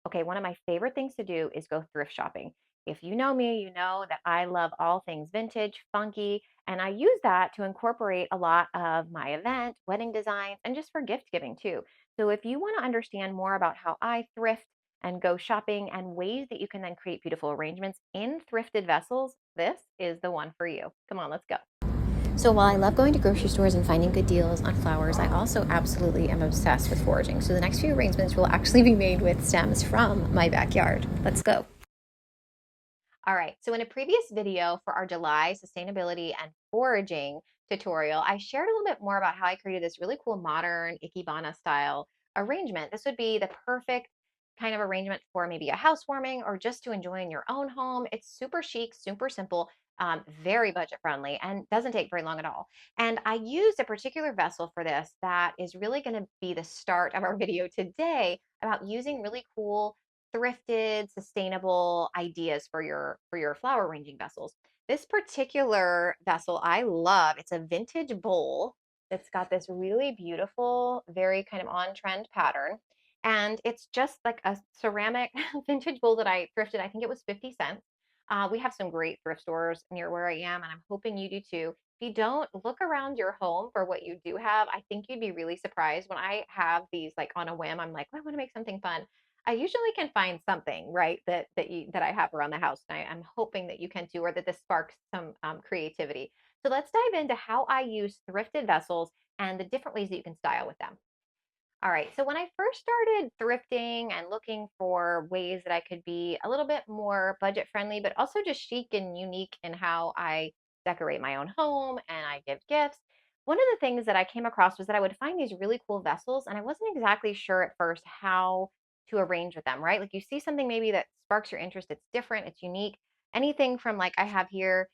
Okay, one of my favorite things to do is go thrift shopping. If you know me, you know that I love all things vintage, funky, and I use that to incorporate a lot of my event, wedding designs, and just for gift giving too. So if you want to understand more about how I thrift and go shopping and ways that you can then create beautiful arrangements in thrifted vessels, this is the one for you. Come on, let's go. So while I love going to grocery stores and finding good deals on flowers, I also absolutely am obsessed with foraging. So the next few arrangements will actually be made with stems from my backyard. Let's go. All right, so in a previous video for our July sustainability and foraging tutorial, I shared a little bit more about how I created this really cool modern Ikebana style arrangement. This would be the perfect kind of arrangement for maybe a housewarming or just to enjoy in your own home. It's super chic, super simple, very budget friendly, and doesn't take very long at all. And I used a particular vessel for this that is really going to be the start of our video today about using really cool thrifted, sustainable ideas for your flower arranging vessels. This particular vessel I love. It's a vintage bowl. It's got this really beautiful, very kind of on trend pattern. And it's just like a ceramic vintage bowl that I thrifted. I think it was 50 cents. We have some great thrift stores near where I am, and I'm hoping you do too. If you don't, look around your home for what you do have. I think you'd be really surprised when I have these like on a whim. I'm like, oh, I want to make something fun. I usually can find something, right, that I have around the house, and I'm hoping that you can too, or that this sparks some creativity. So let's dive into how I use thrifted vessels and the different ways that you can style with them. All right, so when I first started thrifting and looking for ways that I could be a little bit more budget friendly, but also just chic and unique in how I decorate my own home and I give gifts, one of the things that I came across was that I would find these really cool vessels, and I wasn't exactly sure at first how to arrange with them, right? Like you see something maybe that sparks your interest, it's different, it's unique. Anything from like I have here,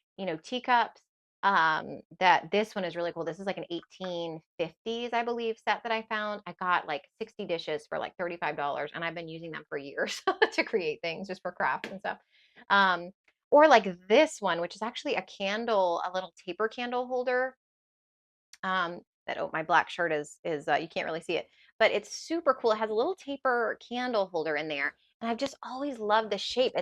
teacups, that this one is really cool. This is like an 1850s, I believe, set that I found. I got like 60 dishes for like $35, and I've been using them for years to create things just for crafts and stuff. Um, or like this one, which is actually a candle, a little taper candle holder. That oh, my black shirt is you can't really see it, but it's super cool. It has a little taper candle holder in there, and I've just always loved the shape.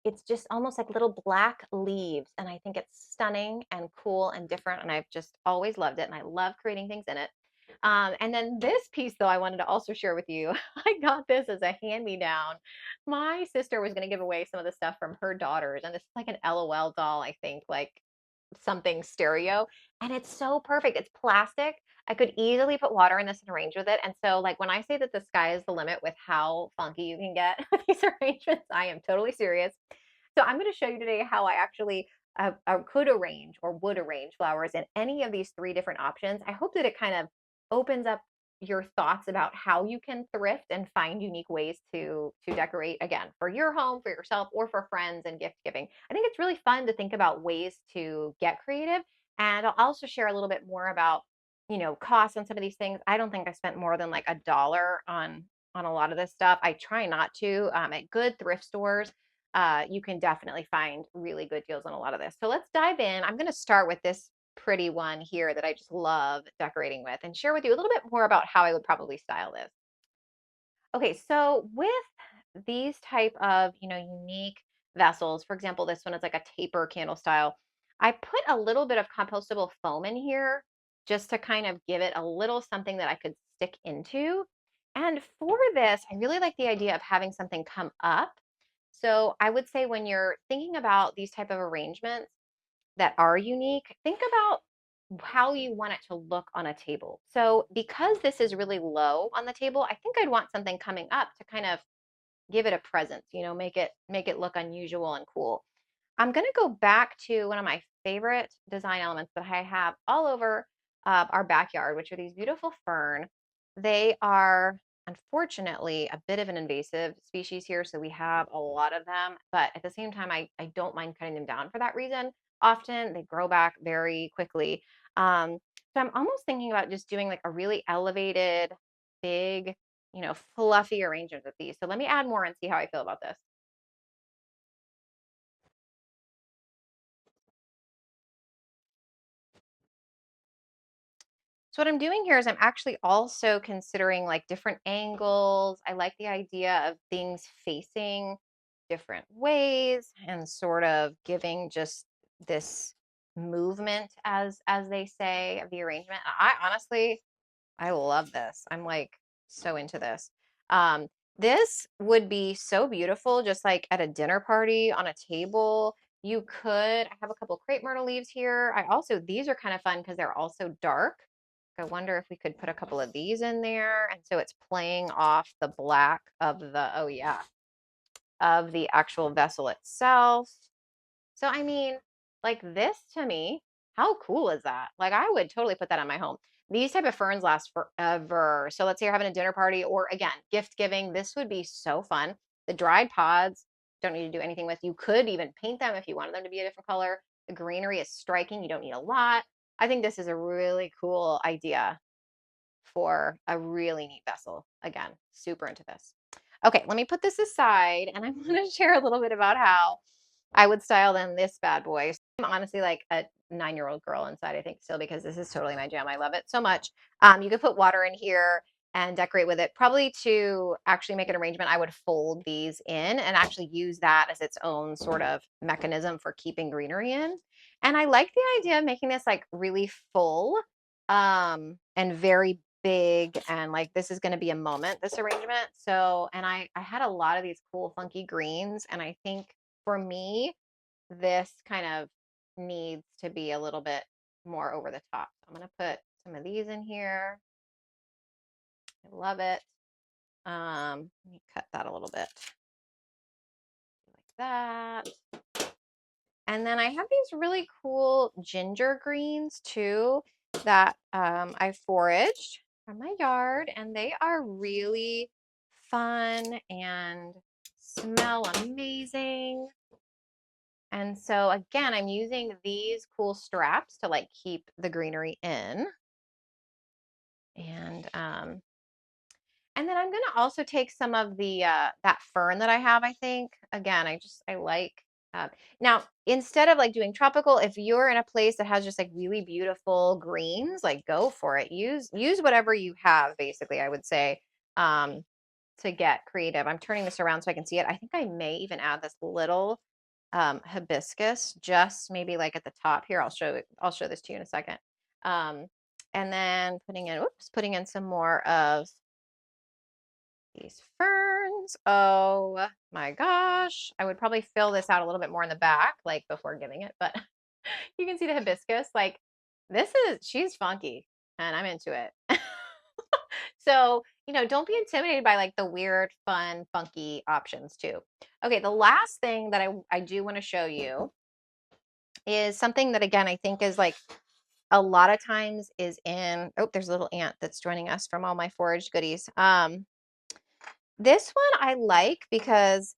It's just almost like little black leaves, and I think it's stunning and cool and different, and I've just always loved it, and I love creating things in it. And then this piece, though, I wanted to also share with you. I got this as a hand-me-down. My sister was going to give away some of the stuff from her daughters, and this is like an LOL doll, I think, like something stereo, and it's so perfect. It's plastic. I could easily put water in this and arrange with it. And so, like, when I say that the sky is the limit with how funky you can get with these arrangements, I am totally serious. So, I'm going to show you today how I actually could arrange or would arrange flowers in any of these three different options. I hope that it kind of opens up your thoughts about how you can thrift and find unique ways to decorate again for your home, for yourself, or for friends and gift giving. I think it's really fun to think about ways to get creative, and I'll also share a little bit more about costs on some of these things. I don't think I spent more than like $1 on a lot of this stuff. I try not to. At good thrift stores, you can definitely find really good deals on a lot of this. So let's dive in. I'm going to start with this pretty one here that I just love decorating with and share with you a little bit more about how I would probably style this. Okay, so with these type of, unique vessels, for example, this one is like a taper candle style. I put a little bit of compostable foam in here just to kind of give it a little something that I could stick into. And for this, I really like the idea of having something come up. So I would say when you're thinking about these type of arrangements, that are unique, think about how you want it to look on a table. So because this is really low on the table, I think I'd want something coming up to kind of give it a presence, make it look unusual and cool. I'm going to go back to one of my favorite design elements that I have all over our backyard, which are these beautiful fern. They are unfortunately a bit of an invasive species here, so we have a lot of them, but at the same time, I don't mind cutting them down for that reason. Often they grow back very quickly. So I'm almost thinking about just doing like a really elevated, big, fluffy arrangement with these. So let me add more and see how I feel about this. So what I'm doing here is I'm actually also considering like different angles. I like the idea of things facing different ways and sort of giving just this movement as they say of the arrangement. I honestly I love this. I'm like so into this. Um, this would be so beautiful just like at a dinner party on a table. You could, I have a couple crepe myrtle leaves here. I also, these are kind of fun because they're also dark. I wonder if we could put a couple of these in there. And so it's playing off the black of the, oh yeah, of the actual vessel itself. So, I mean, like this to me, how cool is that? Like, I would totally put that on my home. These type of ferns last forever. So let's say you're having a dinner party or again, gift giving. This would be so fun. The dried pods don't need to do anything with. You could even paint them if you wanted them to be a different color. The greenery is striking. You don't need a lot. I think this is a really cool idea for a really neat vessel. Again, super into this. Okay, let me put this aside and I'm going to share a little bit about how I would style them this bad boy. I'm honestly like a 9-year-old girl inside, I think, still, because this is totally my jam. I love it so much. You could put water in here and decorate with it. Probably to actually make an arrangement, I would fold these in and actually use that as its own sort of mechanism for keeping greenery in. And I like the idea of making this like really full and very big, and like this is going to be a moment, this arrangement. So, and I had a lot of these cool funky greens, and I think for me this kind of needs to be a little bit more over the top. So I'm going to put some of these in here. I love it. Let me cut that a little bit like that. And then I have these really cool ginger greens too that I foraged from my yard, and they are really fun and smell amazing. And so again, I'm using these cool straps to like keep the greenery in. And then I'm gonna also take some of the that fern that I have, I think. Again, I like now instead of like doing tropical, if you're in a place that has just like really beautiful greens, like go for it. Use whatever you have, basically, I would say, um, to get creative. I'm turning this around so I can see it. I think I may even add this little hibiscus, just maybe like at the top here. I'll show this to you in a second. Um, and then putting in some more of these ferns. Oh my gosh. I would probably fill this out a little bit more in the back, like before giving it, but you can see the hibiscus. Like she's funky and I'm into it. So, don't be intimidated by like the weird, fun, funky options too. Okay, the last thing that I do want to show you is something that, again, I think is like a lot of times is in, oh, there's a little ant that's joining us from all my forage goodies. This one I like because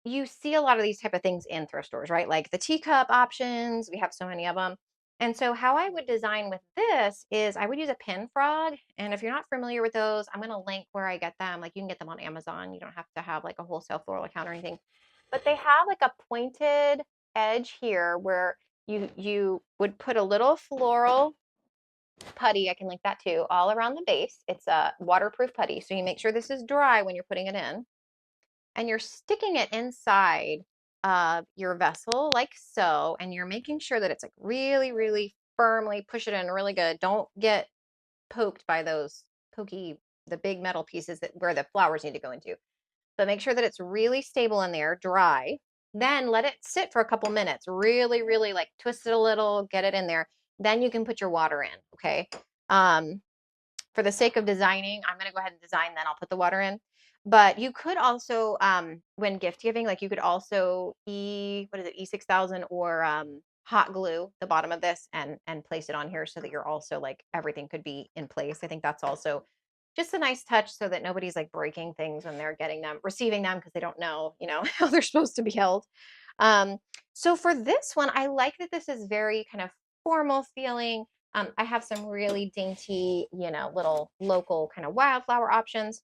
you see a lot of these type of things in thrift stores, right? Like the teacup options, we have so many of them. And so how I would design with this is I would use a pin frog. And if you're not familiar with those, I'm going to link where I get them. Like you can get them on Amazon. You don't have to have like a wholesale floral account or anything. But they have like a pointed edge here where you would put a little floral putty, I can link that too, all around the base. It's a waterproof putty. So you make sure this is dry when you're putting it in, and you're sticking it inside of your vessel like so, and you're making sure that it's like really, really firmly push it in really good. Don't get poked by those the big metal pieces where the flowers need to go into. But make sure that it's really stable in there, dry. Then let it sit for a couple minutes. Really, really like twist it a little, get it in there. Then you can put your water in, okay? For the sake of designing, I'm going to go ahead and design, then I'll put the water in. But you could also, when gift giving, like you could also E6000 or hot glue the bottom of this and place it on here so that you're also like everything could be in place. I think that's also just a nice touch so that nobody's like breaking things when they're receiving them because they don't know, how they're supposed to be held. Um, so for this one, I like that this is very kind of formal feeling. I have some really dainty, little local kind of wildflower options.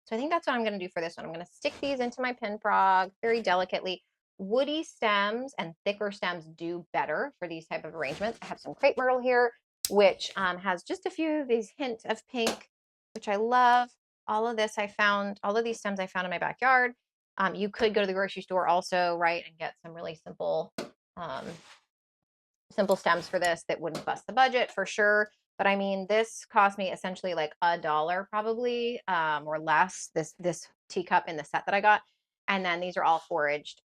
So I think that's what I'm going to do for this one. I'm going to stick these into my pin frog very delicately. Woody stems and thicker stems do better for these type of arrangements. I have some crepe myrtle here. which has just a few of these hint of pink, which I love. All of this I found, all of these stems I found in my backyard. You could go to the grocery store also, right, and get some really um, simple stems for this that wouldn't bust the budget for sure. But I mean, this cost me essentially like $1 probably, or less. This teacup in the set that I got, and then these are all foraged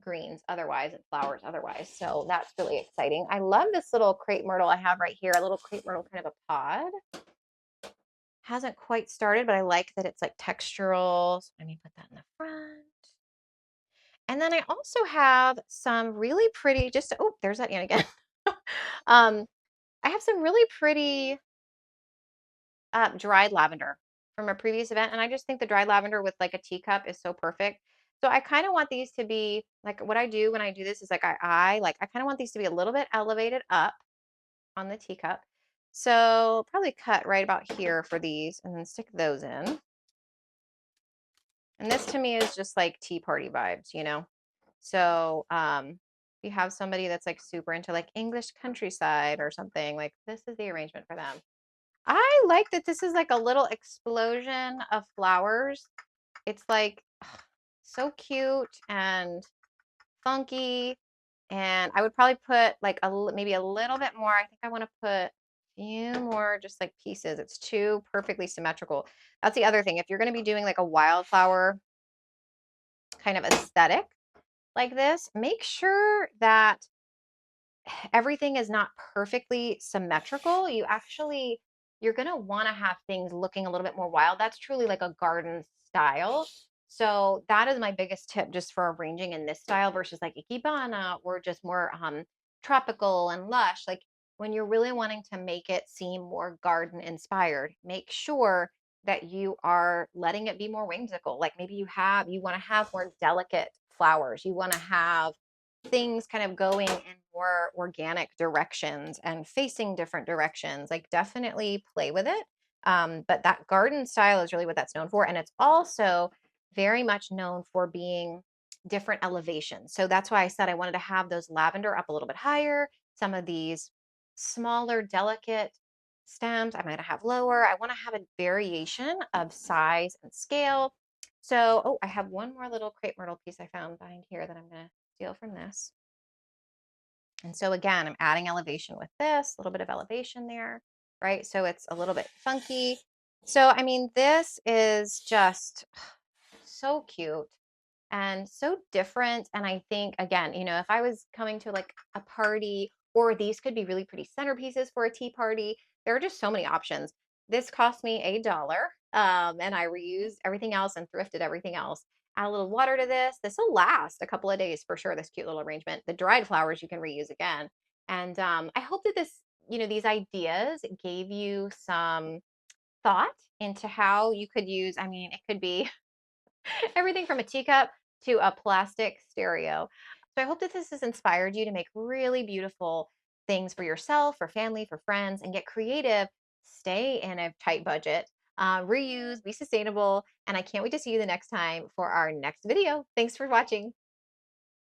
greens otherwise and flowers otherwise. So that's really exciting. I love this little crepe myrtle I have right here, a little crepe myrtle kind of a pod. Hasn't quite started, but I like that it's like textural. So let me put that in the front. And then I also have some really pretty, just, oh, there's that Anne again. um, I have some really pretty dried lavender from a previous event, and I just think the dried lavender with like a teacup is so perfect. So I kind of want these to be like what I do when I do this is like I kind of want these to be a little bit elevated up on the teacup. So probably cut right about here for these and then stick those in. And this to me is just like tea party vibes, you know? So if you have somebody that's like super into like English countryside or something, like this is the arrangement for them. I like that this is like a little explosion of flowers. It's like so cute and funky. And I would probably put like maybe a little bit more. I think I want to put a few more just like pieces. It's too perfectly symmetrical. That's the other thing. If you're going to be doing like a wildflower kind of aesthetic like this, make sure that everything is not perfectly symmetrical. You're going to want to have things looking a little bit more wild. That's truly like a garden style. So that is my biggest tip just for arranging in this style versus like Ikebana or just more tropical and lush. Like when you're really wanting to make it seem more garden inspired, make sure that you are letting it be more whimsical. Like maybe you want to have more delicate flowers. You want to have things kind of going in more organic directions and facing different directions. Like definitely play with it. But that garden style is really what that's known for. And it's also very much known for being different elevations. So that's why I said I wanted to have those lavender up a little bit higher. Some of these smaller, delicate stems I might have lower. I want to have a variation of size and scale. So, oh, I have one more little crepe myrtle piece I found behind here that I'm going to steal from this. And so again, I'm adding elevation with this, a little bit of elevation there, right? So it's a little bit funky. So, I mean, this is just so cute and so different. And I think, again, you know, if I was coming to like a party, or these could be really pretty centerpieces for a tea party, there are just so many options. This cost me $1, and I reused everything else and thrifted everything else. Add a little water to this. This will last a couple of days for sure, this cute little arrangement. The dried flowers you can reuse again. And I hope that this, you know, these ideas gave you some thought into how you could use, I mean, it could be everything from a teacup to a plastic stereo. So I hope that this has inspired you to make really beautiful things for yourself, for family, for friends, and get creative. Stay in a tight budget, reuse, be sustainable, and I can't wait to see you the next time for our next video. Thanks for watching.